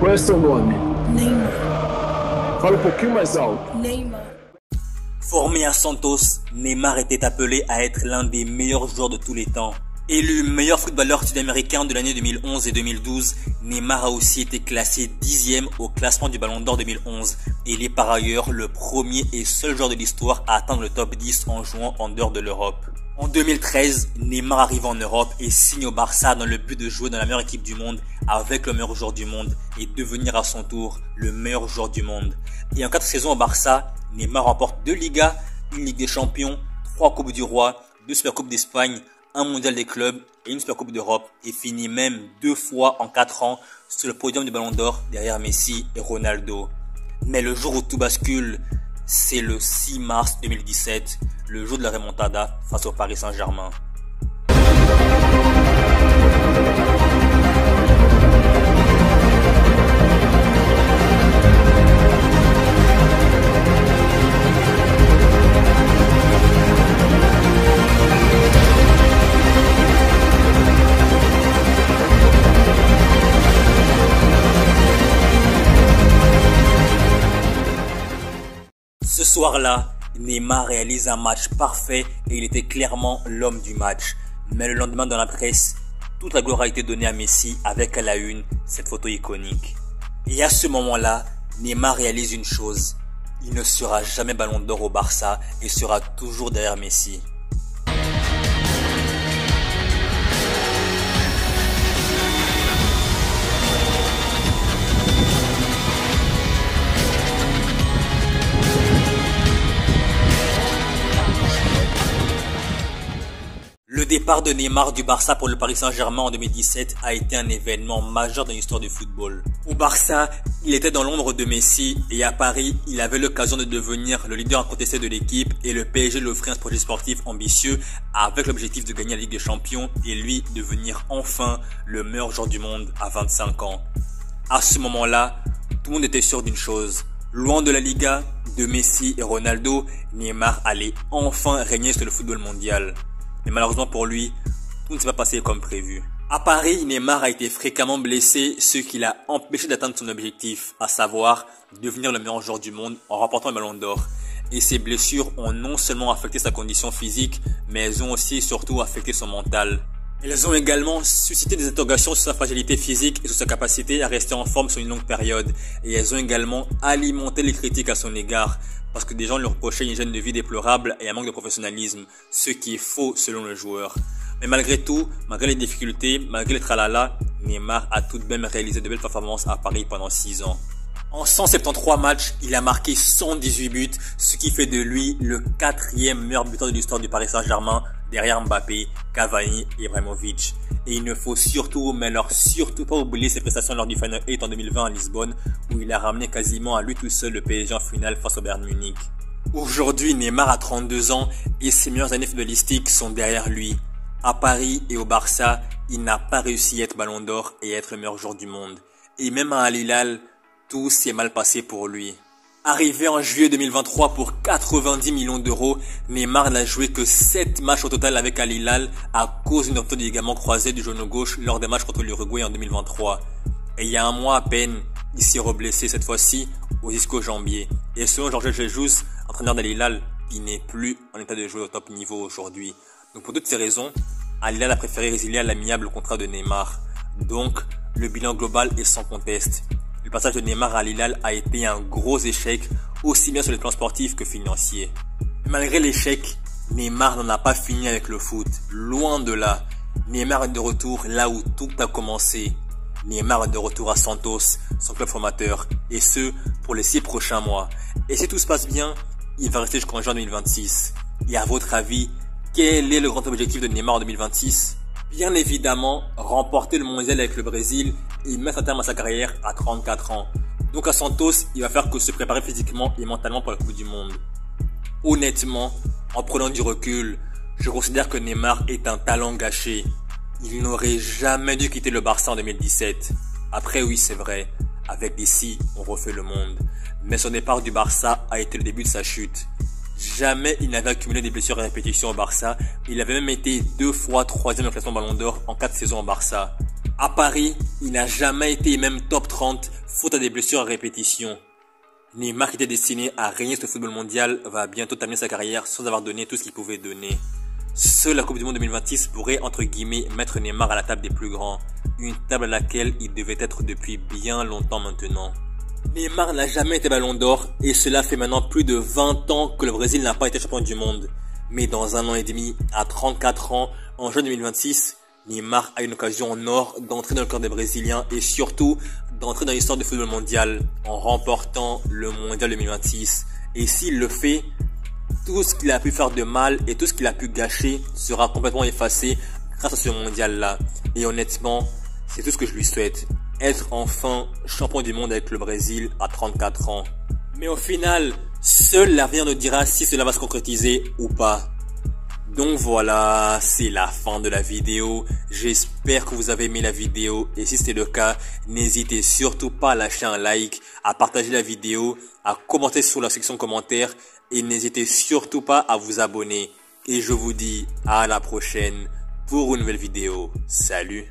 Qual é seu nome? Neymar. Fala pouquinho mais alto. Neymar. Formé à Santos, Neymar était appelé à être l'un des meilleurs joueurs de tous les temps. Élu meilleur footballeur sud-américain de l'année 2011 et 2012, Neymar a aussi été classé 10e au classement du Ballon d'Or 2011. Et il est par ailleurs le premier et seul joueur de l'histoire à atteindre le top 10 en jouant en dehors de l'Europe. En 2013, Neymar arrive en Europe et signe au Barça dans le but de jouer dans la meilleure équipe du monde avec le meilleur joueur du monde et devenir à son tour le meilleur joueur du monde. Et en 4 saisons au Barça, Neymar remporte 2 Ligas, une Ligue des Champions, 3 Coupes du Roi, 2 Supercoupes d'Espagne, un Mondial des clubs et une Supercoupe d'Europe et finit même 2 fois en 4 ans sur le podium du Ballon d'Or derrière Messi et Ronaldo. Mais le jour où tout bascule, c'est le 6 mars 2017, le jour de la remontada face au Paris Saint-Germain. Ce soir-là, Neymar réalise un match parfait et il était clairement l'homme du match. Mais le lendemain dans la presse, toute la gloire a été donnée à Messi avec à la une cette photo iconique. Et à ce moment-là, Neymar réalise une chose. Il ne sera jamais Ballon d'Or au Barça et sera toujours derrière Messi. Le départ de Neymar du Barça pour le Paris Saint-Germain en 2017 a été un événement majeur dans l'histoire du football. Au Barça, il était dans l'ombre de Messi et à Paris, il avait l'occasion de devenir le leader incontesté de l'équipe et le PSG lui offrit un projet sportif ambitieux avec l'objectif de gagner la Ligue des Champions et lui devenir enfin le meilleur joueur du monde à 25 ans. À ce moment-là, tout le monde était sûr d'une chose. Loin de la Liga, de Messi et Ronaldo, Neymar allait enfin régner sur le football mondial. Mais malheureusement pour lui, tout ne s'est pas passé comme prévu. À Paris, Neymar a été fréquemment blessé, ce qui l'a empêché d'atteindre son objectif, à savoir devenir le meilleur joueur du monde en remportant le Ballon d'Or. Et ces blessures ont non seulement affecté sa condition physique, mais elles ont aussi et surtout affecté son mental. Elles ont également suscité des interrogations sur sa fragilité physique et sur sa capacité à rester en forme sur une longue période. Et elles ont également alimenté les critiques à son égard, parce que des gens lui reprochaient une hygiène de vie déplorable et un manque de professionnalisme, ce qui est faux selon le joueur. Mais malgré tout, malgré les difficultés, malgré les tralala, Neymar a tout de même réalisé de belles performances à Paris pendant 6 ans. En 173 matchs, il a marqué 118 buts, ce qui fait de lui le 4e meilleur buteur de l'histoire du Paris Saint-Germain, derrière Mbappé, Cavani et Ibrahimovic. Et il ne faut surtout, mais alors surtout pas oublier ses prestations lors du Final 8 en 2020 à Lisbonne, où il a ramené quasiment à lui tout seul le PSG en finale face au Bayern Munich. Aujourd'hui, Neymar a 32 ans et ses meilleures années footballistiques sont derrière lui. À Paris et au Barça, il n'a pas réussi à être Ballon d'Or et à être le meilleur joueur du monde. Et même à Al Hilal, tout s'est mal passé pour lui. Arrivé en juillet 2023 pour 90 millions d'euros, Neymar n'a joué que 7 matchs au total avec Al Hilal à cause d'une rupture du ligament croisé du genou gauche lors des matchs contre l'Uruguay en 2023. Et il y a un mois à peine, il s'est reblessé cette fois-ci au ischio-jambier. Et selon Jorge Jesus, entraîneur d'Al Hilal, il n'est plus en état de jouer au top niveau aujourd'hui. Donc pour toutes ces raisons, Al Hilal a préféré résilier à l'amiable le contrat de Neymar. Donc le bilan global est sans conteste. Le passage de Neymar à Al Hilal a été un gros échec, aussi bien sur les plans sportifs que financiers. Malgré l'échec, Neymar n'en a pas fini avec le foot, loin de là. Neymar est de retour là où tout a commencé. Neymar est de retour à Santos, son club formateur, et ce, pour les 6 prochains mois. Et si tout se passe bien, il va rester jusqu'en juin 2026. Et à votre avis, quel est le grand objectif de Neymar en 2026 ? Bien évidemment, remporter le mondial avec le Brésil et mettre un terme à sa carrière à 34 ans. Donc à Santos, il va faire que se préparer physiquement et mentalement pour la Coupe du Monde. Honnêtement, en prenant du recul, je considère que Neymar est un talent gâché. Il n'aurait jamais dû quitter le Barça en 2017. Après oui, c'est vrai, avec des si, on refait le monde. Mais son départ du Barça a été le début de sa chute. Jamais il n'avait accumulé des blessures à répétition au Barça. Il avait même été 2 fois 3e au classement Ballon d'Or en 4 saisons au Barça. À Paris, il n'a jamais été même top 30, faute à des blessures à répétition. Neymar, qui était destiné à régner sur le football mondial, va bientôt terminer sa carrière sans avoir donné tout ce qu'il pouvait donner. Seule la Coupe du Monde 2026 pourrait, entre guillemets, mettre Neymar à la table des plus grands. Une table à laquelle il devait être depuis bien longtemps maintenant. Neymar n'a jamais été ballon d'or et cela fait maintenant plus de 20 ans que le Brésil n'a pas été champion du monde. Mais dans 1 an et demi, à 34 ans, en juin 2026, Neymar a une occasion en or d'entrer dans le cœur des Brésiliens et surtout d'entrer dans l'histoire du football mondial en remportant le mondial 2026. Et s'il le fait, tout ce qu'il a pu faire de mal et tout ce qu'il a pu gâcher sera complètement effacé grâce à ce mondial-là. Et honnêtement, c'est tout ce que je lui souhaite. Être enfin champion du monde avec le Brésil à 34 ans. Mais au final, seul l'avenir nous dira si cela va se concrétiser ou pas. Donc voilà, c'est la fin de la vidéo. J'espère que vous avez aimé la vidéo et si c'est le cas, n'hésitez surtout pas à lâcher un like, à partager la vidéo, à commenter sur la section commentaires et n'hésitez surtout pas à vous abonner. Et je vous dis à la prochaine pour une nouvelle vidéo. Salut!